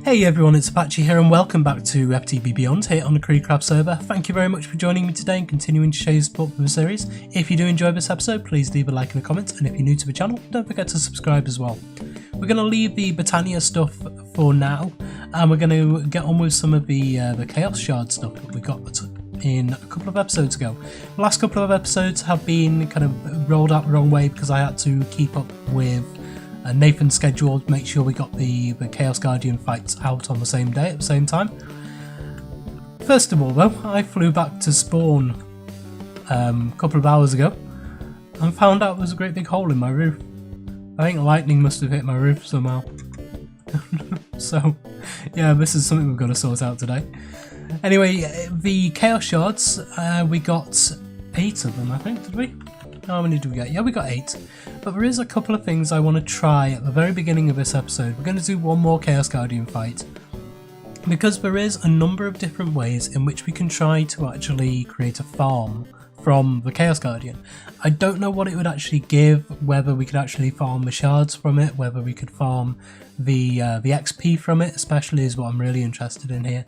Hey everyone, it's Apache here and welcome back to FTB Beyond here on the CreedCraft server. Thank you very much for joining me today and continuing to show your support for the series. If you do enjoy this episode, please leave a like and a comment, and if you're new to the channel, don't forget to subscribe as well. We're going to leave the Britannia stuff for now, and we're going to get on with some of the Chaos Shard stuff that we got in a couple of episodes ago. The last couple of episodes have been kind of rolled out the wrong way because I had to keep up with Nathan's schedule to make sure we got the Chaos Guardian fights out on the same day at the same time. First of all though, I flew back to spawn a couple of hours ago and found out there was a great big hole in my roof. I think lightning must have hit my roof somehow. So yeah, this is something we've got to sort out today. Anyway, the Chaos Shards, we got 8 of them I think, did we? How many did we get? Yeah, we got 8. But there is a couple of things I want to try at the very beginning of this episode. We're going to do one more Chaos Guardian fight, because there is a number of different ways in which we can try to actually create a farm from the Chaos Guardian. I don't know what it would actually give, whether we could actually farm the shards from it, whether we could farm the XP from it, especially is what I'm really interested in here.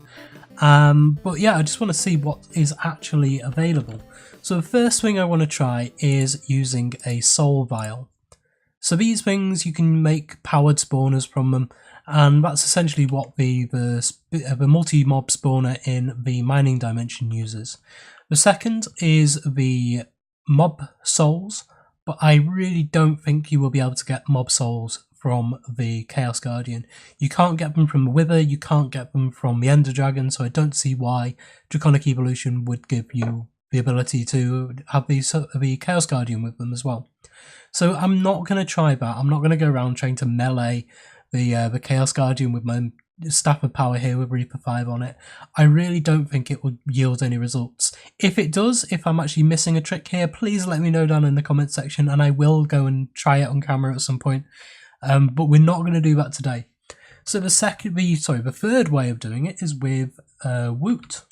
But yeah, I just want to see what is actually available. So the first thing I want to try is using a soul vial. So these things, you can make powered spawners from them, and that's essentially what the multi-mob spawner in the mining dimension uses. The second is the mob souls, but I really don't think you will be able to get mob souls from the Chaos Guardian. You can't get them from the Wither, you can't get them from the Ender Dragon, so I don't see why Draconic Evolution would give you the ability to have the Chaos Guardian with them as well. So I'm not going to try that. I'm not going to go around trying to melee the Chaos Guardian with my Staff of Power here with Reaper 5 on it. I really don't think it would yield any results. If it does, if I'm actually missing a trick here, please let me know down in the comment section and I will go and try it on camera at some point. But we're not going to do that today. So the third way of doing it is with Woot.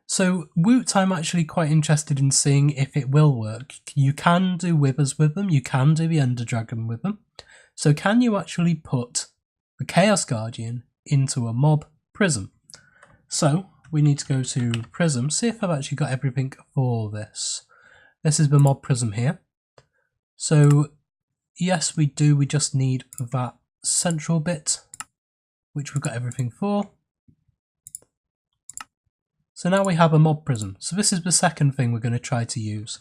So Woot, I'm actually quite interested in seeing if it will work. You can do Withers with them, you can do the Ender Dragon with them. So can you actually put the Chaos Guardian into a mob prism? So we need to go to prism, see if I've actually got everything for this. This is the mob prism here. So yes, we do, we just need that central bit, which we've got everything for. So now we have a mob prism. So this is the second thing we're going to try to use.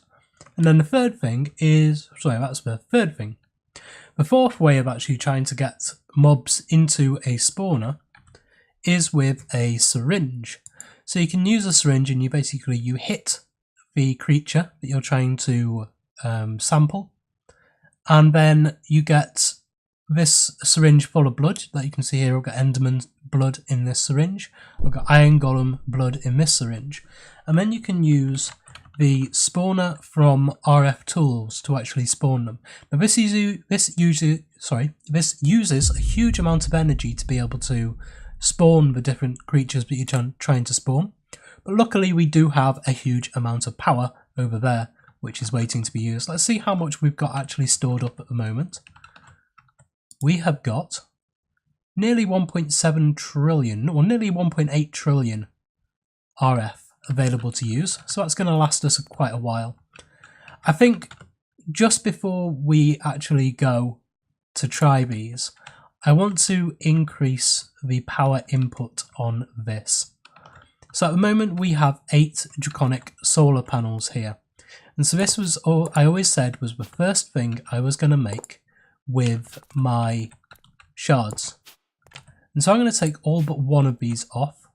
And then the third thing is, that's the third thing. The fourth way of actually trying to get mobs into a spawner is with a syringe. So you can use a syringe and you hit the creature that you're trying to sample, and then you get this syringe full of blood that you can see here. I've got Enderman blood in this syringe, I've got Iron Golem blood in this syringe, and then you can use the spawner from RF tools to actually spawn them. Now this uses a huge amount of energy to be able to spawn the different creatures that you're trying to spawn, but luckily we do have a huge amount of power over there which is waiting to be used. Let's see how much we've got actually stored up at the moment. We have got nearly 1.7 trillion, or nearly 1.8 trillion RF available to use, so that's going to last us quite a while. I think just before we actually go to try these, I want to increase the power input on this. So at the moment we have 8 Draconic solar panels here. And so this was all I always said was the first thing I was going to make with my shards. And so I'm going to take all but one of these off.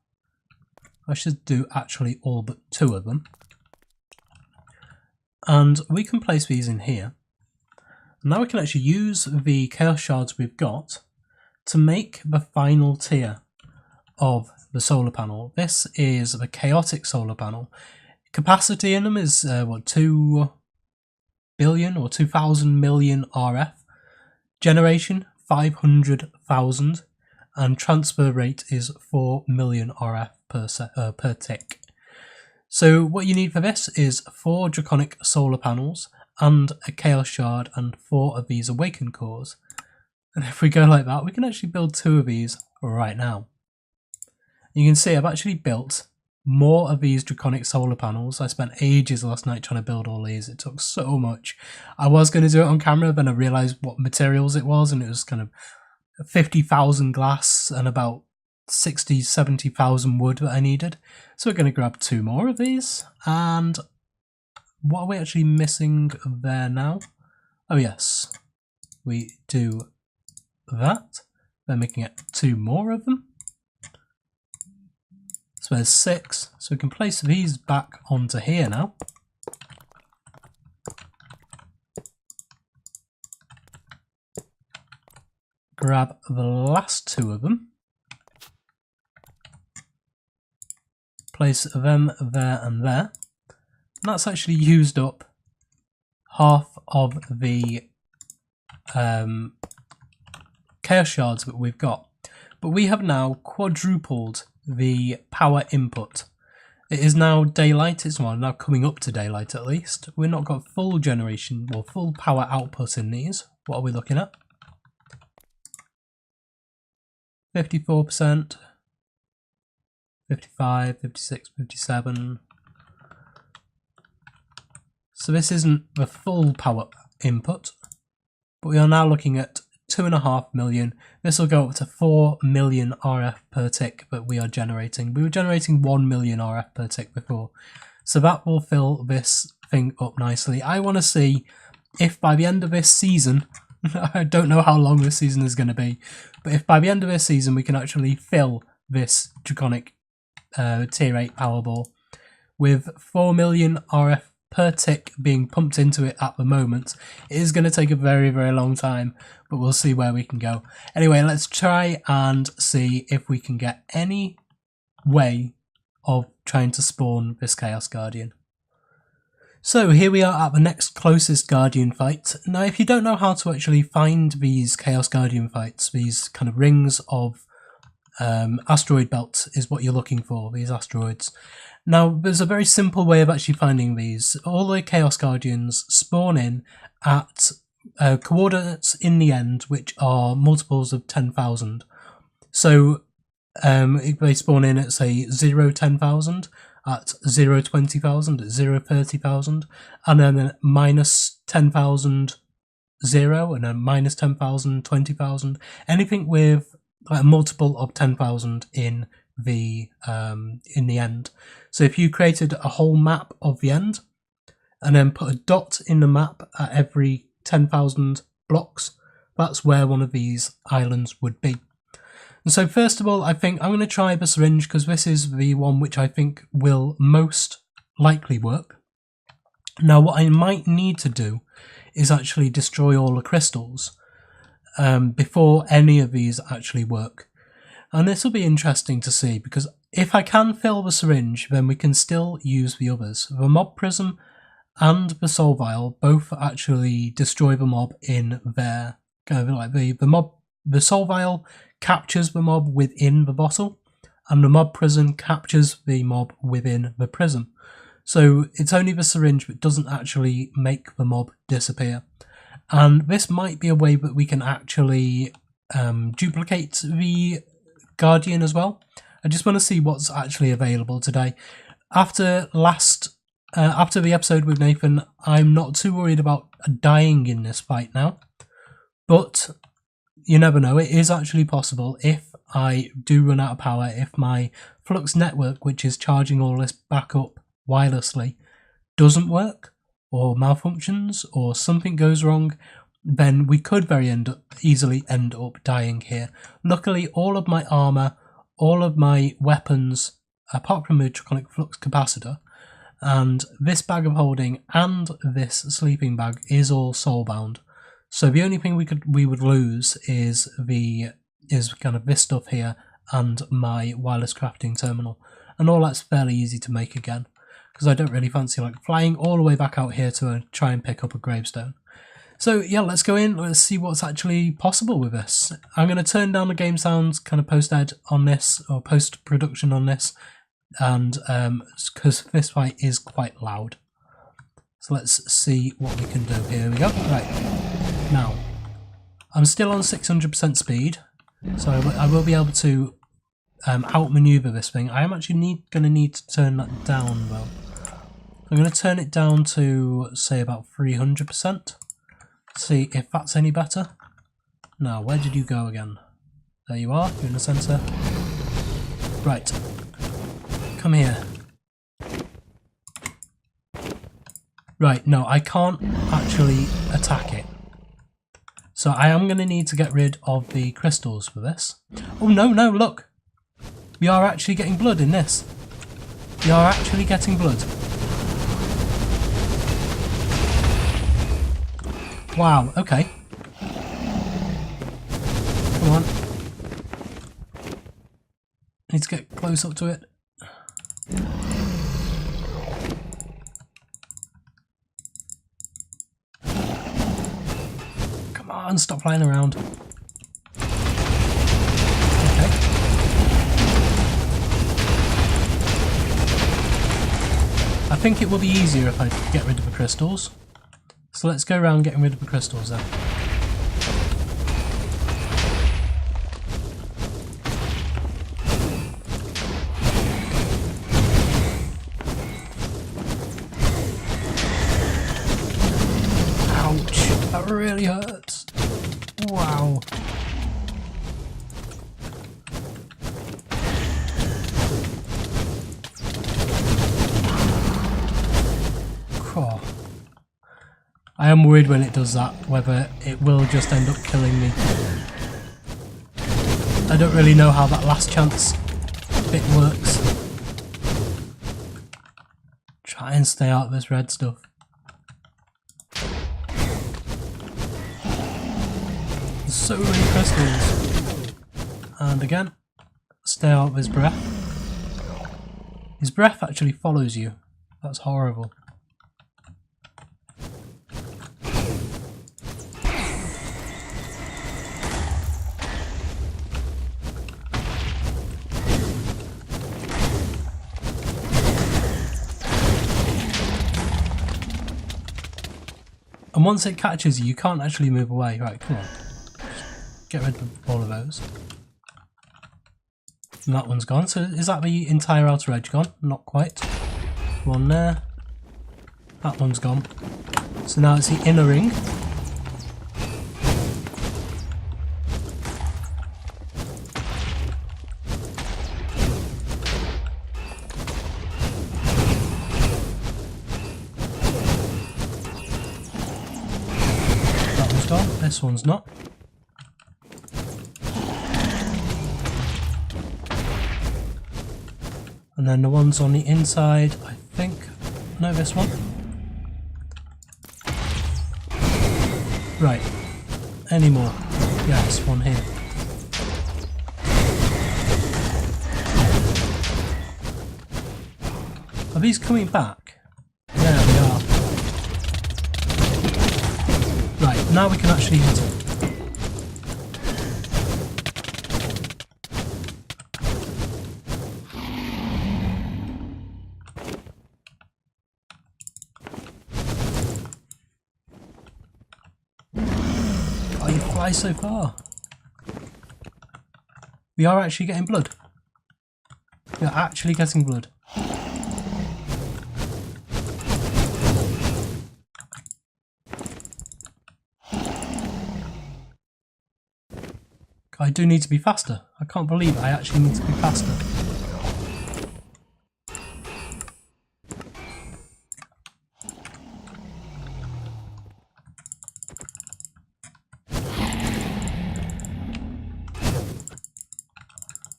I should do actually all but 2 of them. And we can place these in here. And now we can actually use the Chaos Shards we've got to make the final tier of the solar panel. This is the Chaotic solar panel. Capacity in them is 2 billion or 2,000 million RF. Generation 500,000, and transfer rate is 4 million RF per tick. So what you need for this is 4 Draconic solar panels and a Chaos Shard and 4 of these Awakened cores. And if we go like that, we can actually build 2 of these right now. You can see I've actually built more of these draconic solar panels. I spent ages last night trying to build all these. It took so much. I was going to do it on camera, then I realised what materials it was, and it was kind of 50,000 glass and about 70,000 wood that I needed. So we're going to grab 2 more of these. And what are we actually missing there now? Oh yes, we do that. Then we can get 2 more of them. So there's 6. So we can place these back onto here now. Grab the last 2 of them. Place them there and there. And that's actually used up half of the chaos shards that we've got. But we have now quadrupled the power input. It is now daylight. It's now coming up to daylight at least. We've not got full generation or full power output in these. What are we looking at? 54%, 55, 56, 57. So this isn't the full power input, but we are now looking at 2.5 million. This will go up to 4 million RF per tick that we are generating. We were generating 1 million RF per tick before, so that will fill this thing up nicely. I want to see if by the end of this season, I don't know how long this season is going to be, but if by the end of this season we can actually fill this draconic tier 8 Powerball with 4 million RF per tick being pumped into it at the moment. It is going to take a very, very long time, but we'll see where we can go. Anyway, let's try and see if we can get any way of trying to spawn this Chaos Guardian. So here we are at the next closest Guardian fight. Now if you don't know how to actually find these Chaos Guardian fights, these kind of rings of asteroid belts is what you're looking for, these asteroids. Now there's a very simple way of actually finding these. All the Chaos Guardians spawn in at coordinates in the end which are multiples of 10,000. So if they spawn in at say 0, 10,000, at 0, 20,000, at 0, 30,000, and then minus 10,000, 0, and then minus 10,000, 20,000, anything with a multiple of 10,000 in the end. So if you created a whole map of the end and then put a dot in the map at every 10,000 blocks, that's where one of these islands would be. And so first of all, I think I'm going to try the syringe because this is the one which I think will most likely work. Now what I might need to do is actually destroy all the crystals before any of these actually work. And this will be interesting to see because if I can fill the syringe, then we can still use the others. The mob prism and the soul vial both actually destroy the mob in there. Kind of like the soul vial captures the mob within the bottle, and the mob prism captures the mob within the prism. So it's only the syringe that doesn't actually make the mob disappear. And this might be a way that we can actually duplicate the Guardian as well. I just want to see what's actually available today. After the episode with Nathan, I'm not too worried about dying in this fight now. But you never know, it is actually possible if I do run out of power, if my Flux network, which is charging all this back up wirelessly, doesn't work, or malfunctions, or something goes wrong, then we could very easily end up dying here. Luckily, all of my armour, all of my weapons, apart from the Draconic Flux Capacitor, and this bag of holding and this sleeping bag is all soulbound. So the only thing we would lose is kind of this stuff here and my wireless crafting terminal, and all that's fairly easy to make again because I don't really fancy like flying all the way back out here to try and pick up a gravestone. So yeah, let's go in, let's see what's actually possible with this. I'm going to turn down the game sounds kind of post-ed on this, or post-production on this, and because this fight is quite loud. So let's see what we can do. Here we go. Right, now I'm still on 600% speed, So I will be able to outmaneuver this thing. I am actually going to need to turn that down though. I'm going to turn it down to, say, about 300%. See if that's any better. Now, where did you go again? There you are, you're in the centre. Right. Come here. Right, no, I can't actually attack it. So I am going to need to get rid of the crystals for this. Oh, no, no, look. We are actually getting blood in this. We are actually getting blood. Wow, okay. Come on. Need to get close up to it. Come on, stop flying around. Okay. I think it will be easier if I get rid of the crystals. So let's go around getting rid of the crystals then. Ouch, that really hurts. Wow. Cool. I am worried when it does that, whether it will just end up killing me. I don't really know how that last chance bit works. Try and stay out of this red stuff. There's so many crystals. And again, stay out of his breath. His breath actually follows you. That's horrible. And once it catches you, you can't actually move away. Right, come on. Just get rid of all of those. And that one's gone. So is that the entire outer edge gone? Not quite. One there. That one's gone. So now it's the inner ring. This one's not. And then the ones on the inside, I think. No, this one. Right. Any more? Yeah, this one here. Are these coming back? Yeah, they are. Right, now we can actually hit it. Oh, you fly so far. We are actually getting blood. We are actually getting blood. I do need to be faster. I can't believe I actually need to be faster.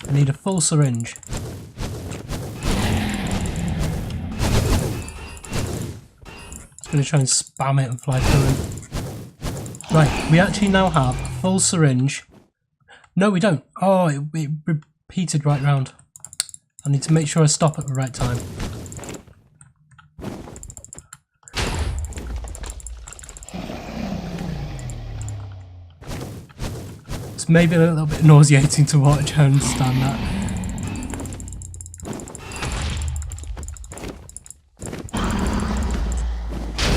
I need a full syringe. Just going to try and spam it and fly through it. Right, we actually now have a full syringe. No, we don't. Oh, it repeated right round. I need to make sure I stop at the right time. It's maybe a little bit nauseating to watch, I understand that.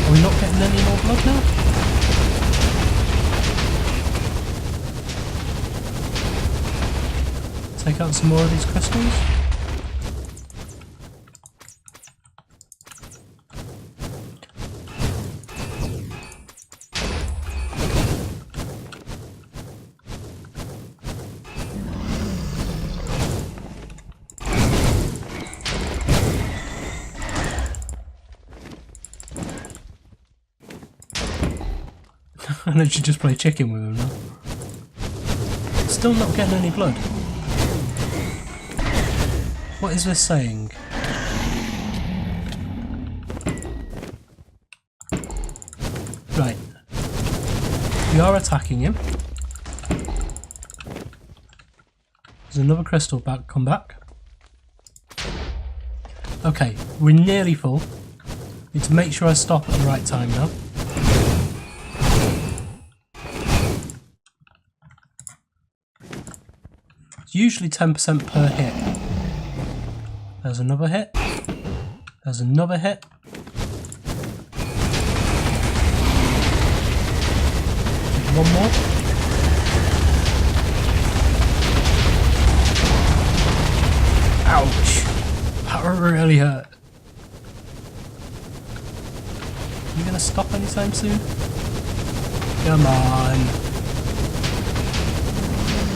Are we not getting any more blood now? Take out some more of these crystals. I know should just play chicken with him now. Still not getting any blood. What is this saying? Right. We are attacking him. There's another crystal back. Come back. Okay, we're nearly full. Need to make sure I stop at the right time now. It's usually 10% per hit. There's another hit. There's another hit. One more. Ouch! That really hurt. Are you gonna stop anytime soon? Come on.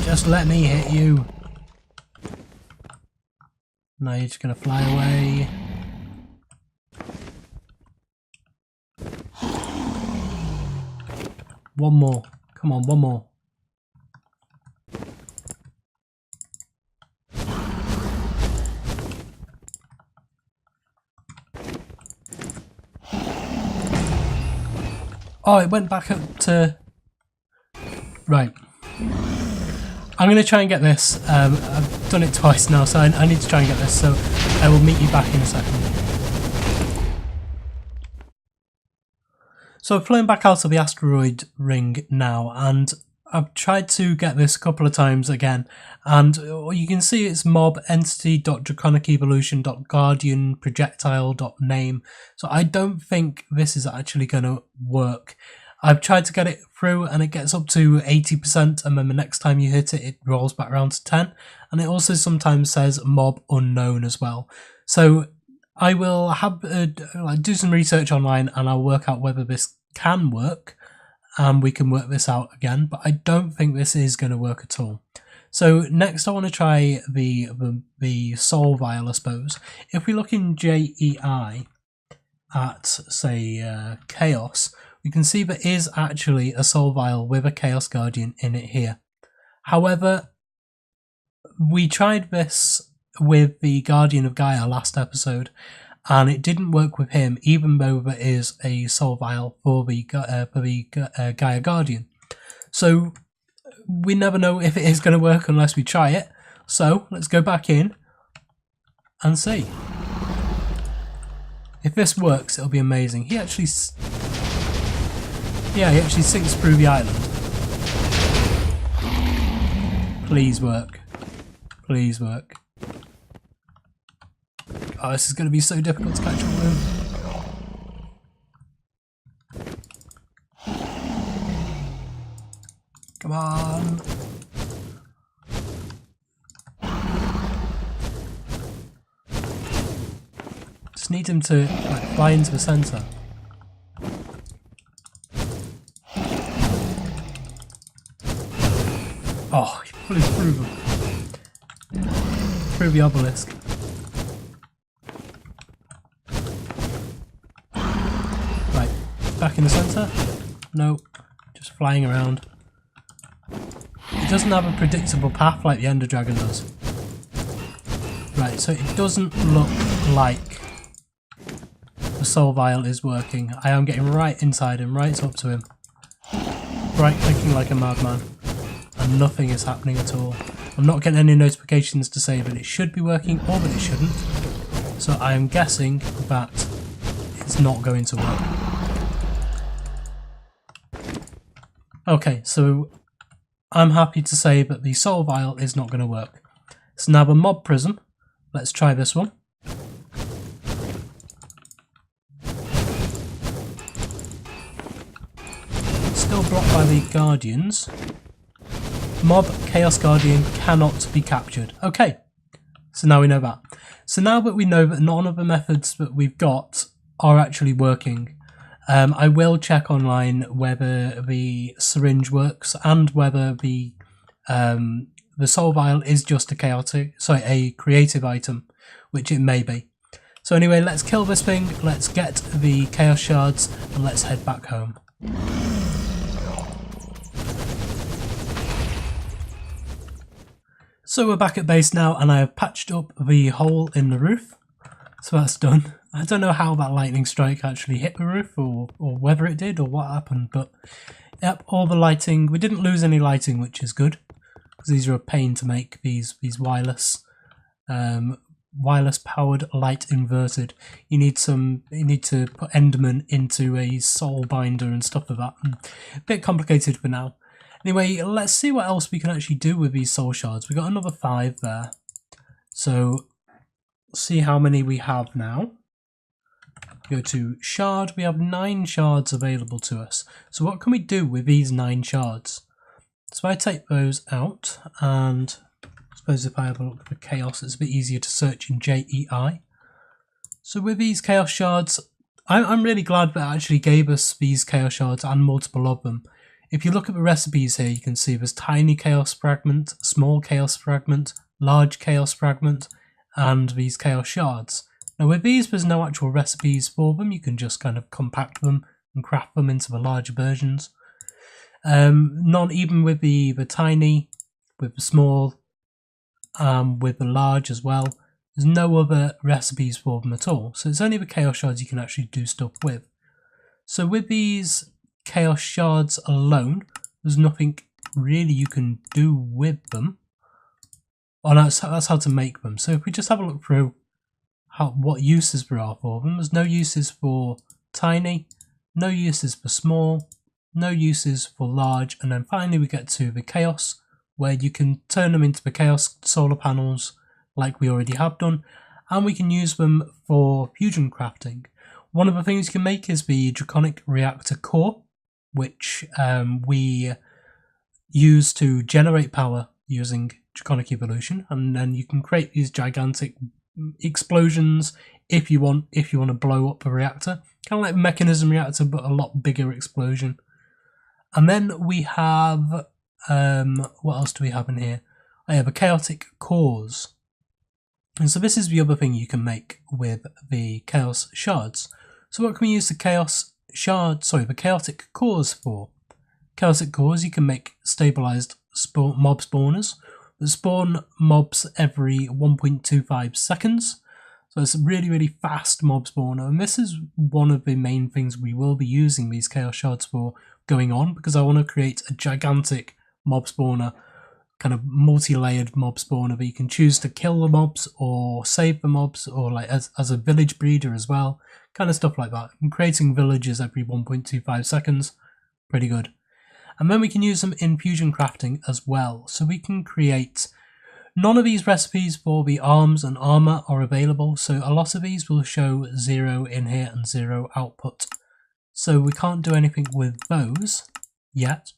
Just let me hit you. Now you're just gonna fly away. One more. Come on, one more. Oh, it went back up to... Right. I'm going to try and get this. I've done it twice now, so I need to try and get this. So I will meet you back in a second. So I've flown back out of the asteroid ring now, and I've tried to get this a couple of times again, and you can see it's mob entity.draconicevolution.guardian projectile.name. So I don't think this is actually going to work. I've tried to get it through and it gets up to 80%, and then the next time you hit it, it rolls back around to 10. And it also sometimes says mob unknown as well. So I will have do some research online and I'll work out whether this can work, and we can work this out again, but I don't think this is going to work at all. So next I want to try the soul vial, I suppose. If we look in JEI at, say, Chaos, we can see there is actually a soul vial with a Chaos Guardian in it here. However, we tried this with the Guardian of Gaia last episode, and it didn't work with him, even though there is a soul vial for the Gaia Guardian. So we never know if it is going to work unless we try it. So let's go back in and see. If this works, it'll be amazing. He actually sinks through the island. Please work. Please work. Oh, this is going to be so difficult to catch up with him. Come on. Just need him to fly into the centre. Oh, he flew through the obelisk. Right, back in the centre. No, just flying around. It doesn't have a predictable path like the Ender Dragon does. Right, so it doesn't look like the soul vial is working. I am getting right inside him, right up to him. Right clicking like a madman. And nothing is happening at all. I'm not getting any notifications to say that it should be working or that it shouldn't. So I am guessing that it's not going to work. Okay, so I'm happy to say that the soul vial is not going to work. So now the mob prism. Let's try this one. Still blocked by the guardians. Mob Chaos Guardian cannot be captured. Okay, so now we know that. So now that we know that none of the methods that we've got are actually working, I will check online whether the syringe works and whether the soul vial is just a creative item, which it may be. So anyway, let's kill this thing, let's get the chaos shards, and let's head back home. So we're back at base now, and I have patched up the hole in the roof. So that's done. I don't know how that lightning strike actually hit the roof, or whether it did, or what happened, but yep, all the lighting. We didn't lose any lighting, which is good, because these are a pain to make, these wireless powered light inverted. You need to put Enderman into a soul binder and stuff like that. A bit complicated for now. Anyway, let's see what else we can actually do with these soul shards. We got another 5 there. So see how many we have now. Go to shard. We have 9 shards available to us. So what can we do with these 9 shards? So I take those out, and I suppose if I have a look for chaos, it's a bit easier to search in JEI. So with these chaos shards, I'm really glad that it actually gave us these chaos shards and multiple of them. If you look at the recipes here, you can see there's tiny chaos fragment, small chaos fragment, large chaos fragment, and these chaos shards. Now with these, there's no actual recipes for them. You can just kind of compact them and craft them into the larger versions. Not even with the tiny, with the small, with the large as well. There's no other recipes for them at all. So it's only the chaos shards you can actually do stuff with. So with these chaos shards alone, there's nothing really you can do with them. Oh, that's how to make them. So if we just have a look through what uses there are for them, there's no uses for tiny, no uses for small, no uses for large, and then finally we get to the chaos, where you can turn them into the chaos solar panels like we already have done, and we can use them for fusion crafting. One of the things you can make is the draconic reactor core, which we use to generate power using draconic evolution, and then you can create these gigantic explosions if you want to blow up a reactor, kind of like a mechanism reactor but a lot bigger explosion. And then we have what else do we have in here? I have a chaotic cores, and so this is the other thing you can make with the chaos shards. So what can we use the the chaotic cores for? Chaotic cores, you can make stabilized mob spawners that spawn mobs every 1.25 seconds. So it's a really fast mob spawner, and this is one of the main things we will be using these chaos shards for going on, because I want to create a gigantic mob spawner, kind of multi-layered mob spawner that you can choose to kill the mobs or save the mobs, or like as a village breeder as well, kind of stuff like that. And creating villages every 1.25 seconds, pretty good. And then we can use them in fusion crafting as well. So we can create, none of these recipes for the arms and armor are available, so a lot of these will show 0 in here and 0 output. So we can't do anything with those yet.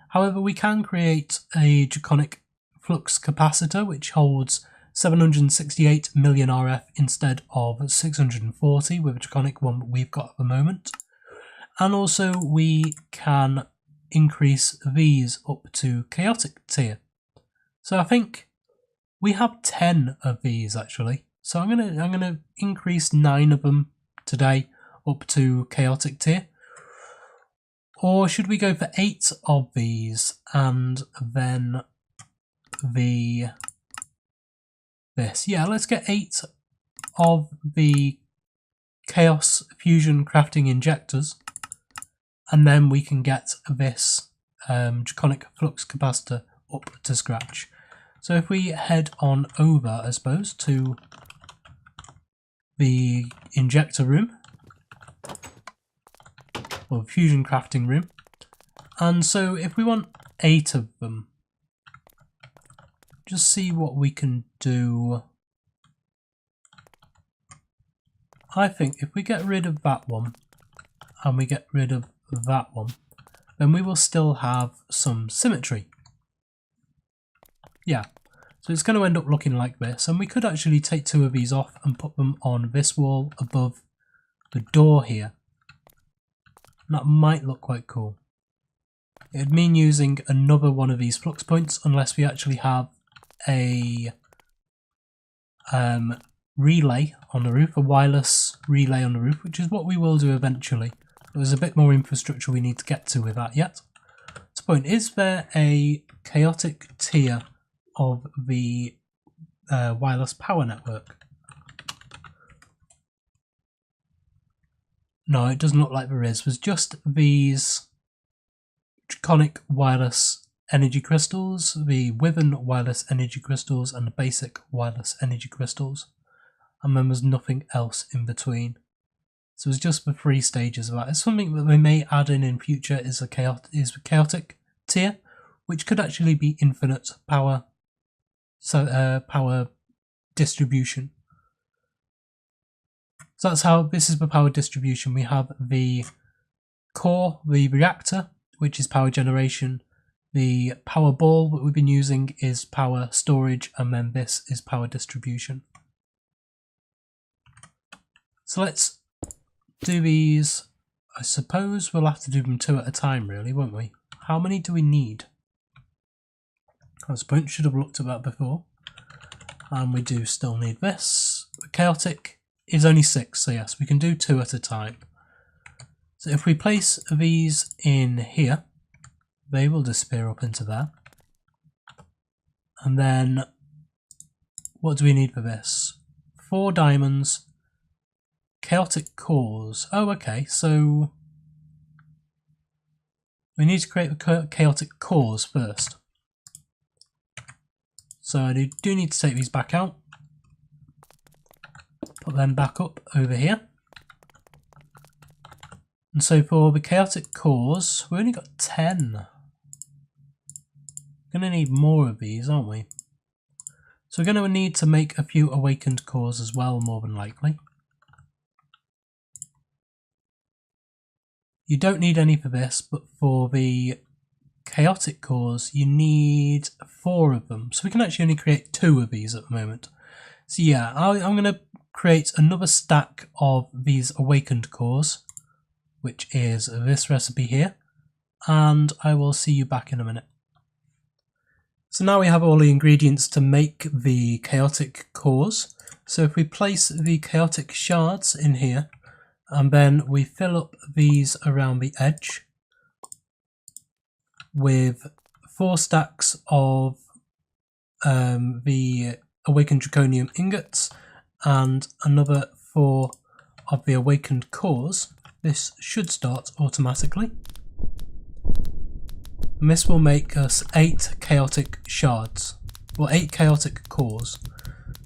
However, we can create a draconic flux capacitor which holds 768 million RF instead of 640 with a draconic one that we've got at the moment. And also we can increase these up to chaotic tier. So I think we have 10 of these actually. So I'm gonna increase 9 of them today up to chaotic tier. Or should we go for 8 of these and then this? Yeah, let's get 8 of the chaos fusion crafting injectors, and then we can get this draconic flux capacitor up to scratch. So if we head on over, I suppose, to the injector room, or fusion crafting room, and so if we want 8 of them, just see what we can do. I think if we get rid of that one and we get rid of that one, then we will still have some symmetry. Yeah, so it's going to end up looking like this, and we could actually take two of these off and put them on this wall above the door here. That might look quite cool. It'd mean using another one of these flux points unless we actually have a relay on the roof, a wireless relay on the roof, which is what we will do eventually. There's a bit more infrastructure we need to get to with that yet. So point, is there a chaotic tier of the wireless power network? No, it doesn't look like there is. There's just these draconic wireless energy crystals, the Wyvern wireless energy crystals, and the basic wireless energy crystals. And then there's nothing else in between. So it's just the 3 stages of that. It's something that they may add in future is a chaotic tier, which could actually be infinite power, power distribution. So that's how this is the power distribution. We have the core, the reactor, which is power generation. The power ball that we've been using is power storage, and then this is power distribution. So let's do these. I suppose we'll have to do them 2 at a time, really, won't we? How many do we need? I suppose should have looked at that before. And we do still need this. The chaotic is only 6, so yes, we can do 2 at a time. So if we place these in here, they will disappear up into there. And then, what do we need for this? 4 diamonds, chaotic cores. Oh, okay, so we need to create the chaotic cores first. So I do need to take these back out. Put them back up over here. And so for the chaotic cores, we only got 10. We're going to need more of these, aren't we? So we're going to need to make a few awakened cores as well, more than likely. You don't need any for this, but for the chaotic cores, you need 4 of them. So we can actually only create 2 of these at the moment. So yeah, I'm going to create another stack of these awakened cores, which is this recipe here, and I will see you back in a minute. So now we have all the ingredients to make the chaotic cores. So if we place the chaotic shards in here, and then we fill up these around the edge with 4 stacks of the awakened draconium ingots and another 4 of the awakened cores, this should start automatically. And this will make us 8 chaotic shards, well 8 chaotic cores.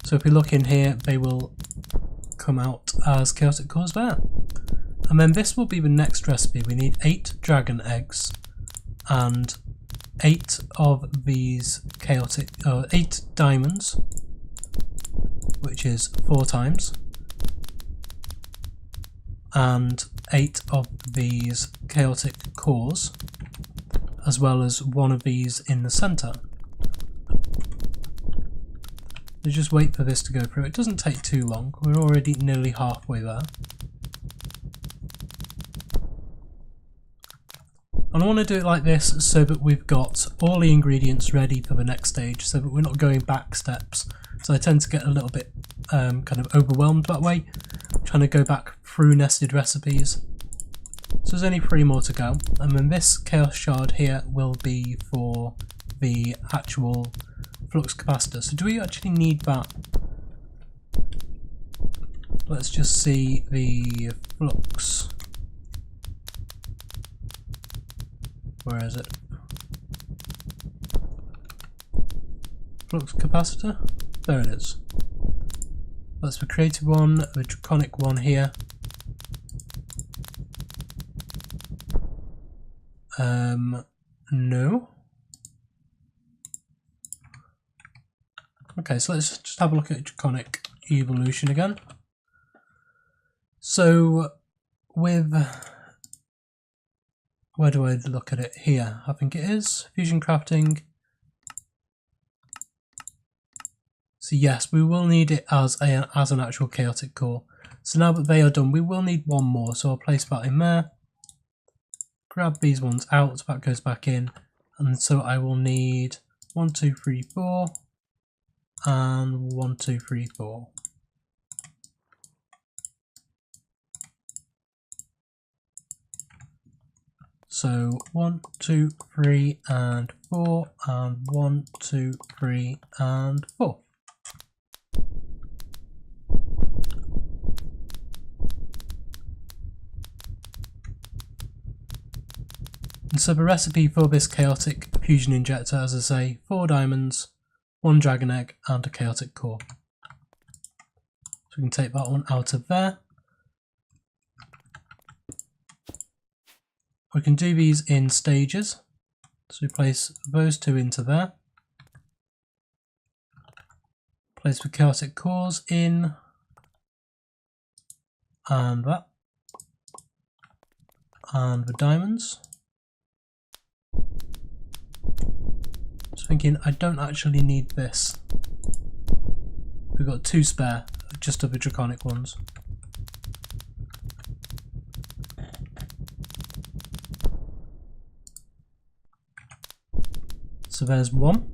So if we look in here, they will come out as chaotic cores there. And then this will be the next recipe. We need 8 dragon eggs and 8 of these chaotic, 8 diamonds, which is 4 times, and 8 of these chaotic cores, as well as 1 of these in the center. So just wait for this to go through. It doesn't take too long. We're already nearly halfway there. And I want to do it like this so that we've got all the ingredients ready for the next stage, so that we're not going back steps. So I tend to get a little bit kind of overwhelmed that way, trying to go back through nested recipes. So there's only 3 more to go, and then this chaos shard here will be for the actual flux capacitor. So do we actually need that? Let's just see the flux. Where is it? Flux capacitor? There it is. That's the creative one, the draconic one here. No. Okay, so let's just have a look at draconic evolution again. So with, where do I look at it? Here, I think it is fusion crafting. So yes, we will need it as an actual chaotic core. So now that they are done, we will need one more. So I'll place that in there. Grab these ones out, that goes back in. And so I will need 1, 2, 3, 4 and 1, 2, 3, 4. So 1, 2, 3 and 4 and 1, 2, 3 and 4. And so the recipe for this chaotic fusion injector, as I say, 4 diamonds, 1 dragon egg and a chaotic core. So we can take that one out of there. We can do these in stages. So we place those 2 into there. Place the chaotic cores in. And that. And the diamonds. Just thinking I don't actually need this. We've got 2 spare, just of the draconic ones. So there's 1.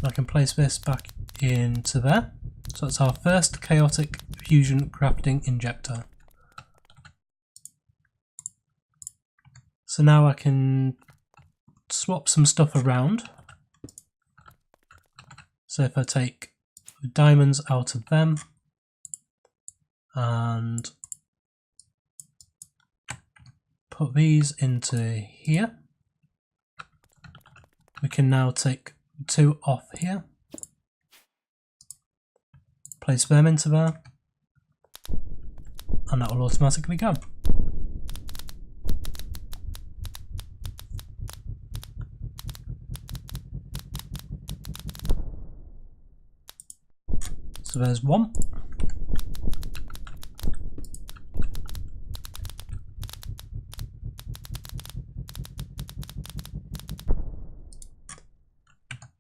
I can place this back into there. So that's our first chaotic fusion crafting injector. So now I can swap some stuff around. So if I take the diamonds out of them and put these into here, we can now take 2 off here, place them into there, and that will automatically go. So there's 1.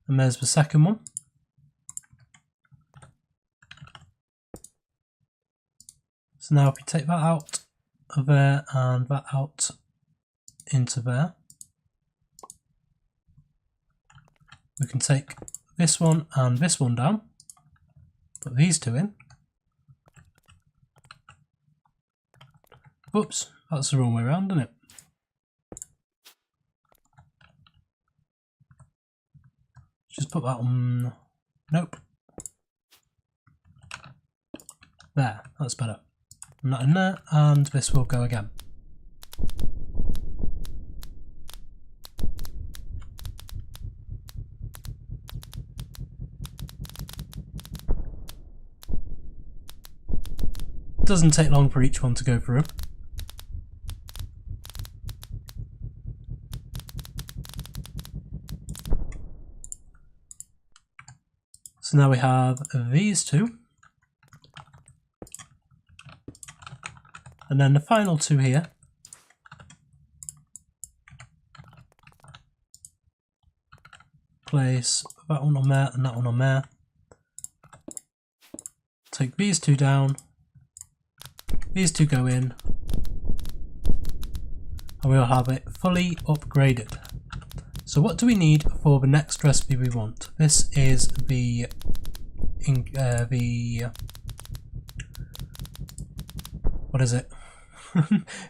And there's the second one. So now if we take that out of there and that out into there, we can take this one and this one down, put these 2 in. Whoops, that's the wrong way around, isn't it? Just put that on. Nope. There, that's better. And that in there, and this will go again. It doesn't take long for each one to go through. So now we have these 2. And then the final 2 here. Place that one on there and that one on there. Take these 2 down. These 2 go in. And we'll have it fully upgraded. So what do we need for the next recipe we want? This is the what is it?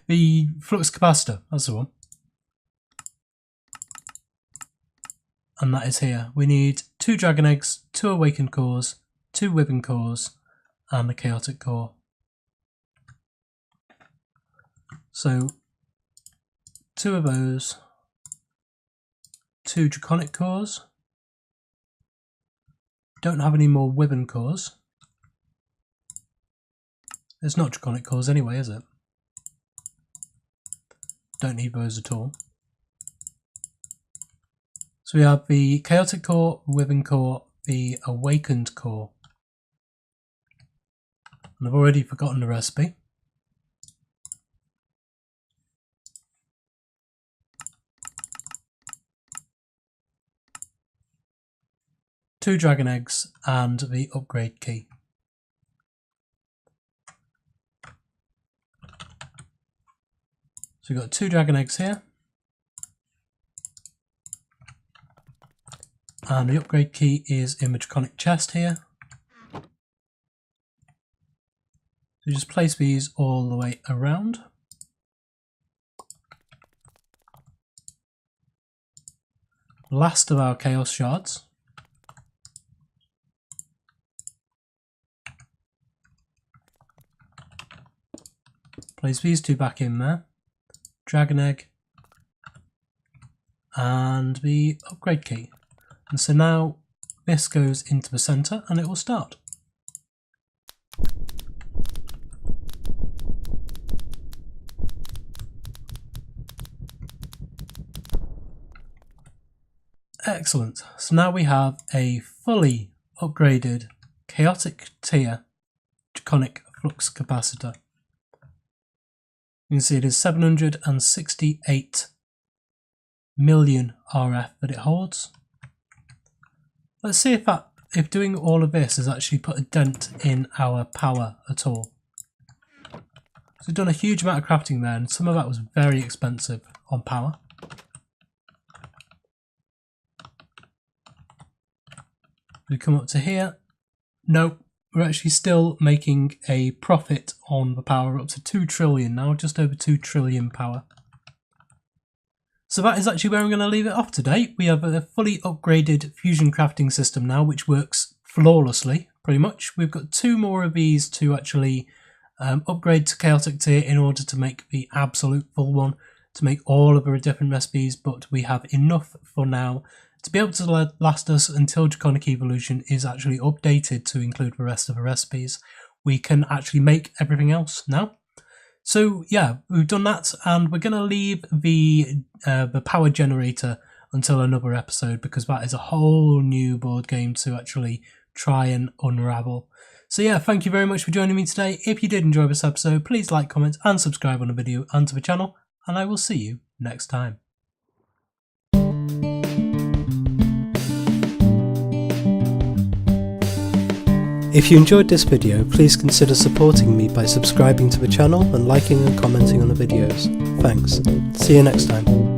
The Flux Capacitor, that's the one. And that is here. We need 2 dragon eggs, 2 awakened cores, 2 within cores, and a chaotic core. So 2 of those, 2 draconic cores. Don't have any more within cores. It's not draconic cores anyway, is it? Don't need those at all. So we have the chaotic core, within core, the awakened core. And I've already forgotten the recipe. 2 dragon eggs and the upgrade key. So we've got 2 dragon eggs here. And the upgrade key is in the draconic chest here. So just place these all the way around. Last of our chaos shards. Place these 2 back in there. Dragon egg. And the upgrade key. And so now this goes into the center and it will start. Excellent. So now we have a fully upgraded chaotic tier draconic flux capacitor. You can see it is 768 million RF that it holds. Let's see if doing all of this has actually put a dent in our power at all. So we've done a huge amount of crafting there, and some of that was very expensive on power. We come up to here. No, we're actually still making a profit on the power, up to 2 trillion now, just over 2 trillion power. So that is actually where I'm going to leave it off today. We have a fully upgraded fusion crafting system now, which works flawlessly, pretty much. We've got 2 more of these to actually upgrade to chaotic tier in order to make the absolute full one, to make all of our different recipes, but we have enough for now to be able to last us until Draconic Evolution is actually updated to include the rest of the recipes. We can actually make everything else now. So yeah, we've done that, and we're going to leave the power generator until another episode, because that is a whole new board game to actually try and unravel. So yeah, thank you very much for joining me today. If you did enjoy this episode, please like, comment and subscribe on the video and to the channel, and I will see you next time. If you enjoyed this video, please consider supporting me by subscribing to the channel and liking and commenting on the videos. Thanks. See you next time.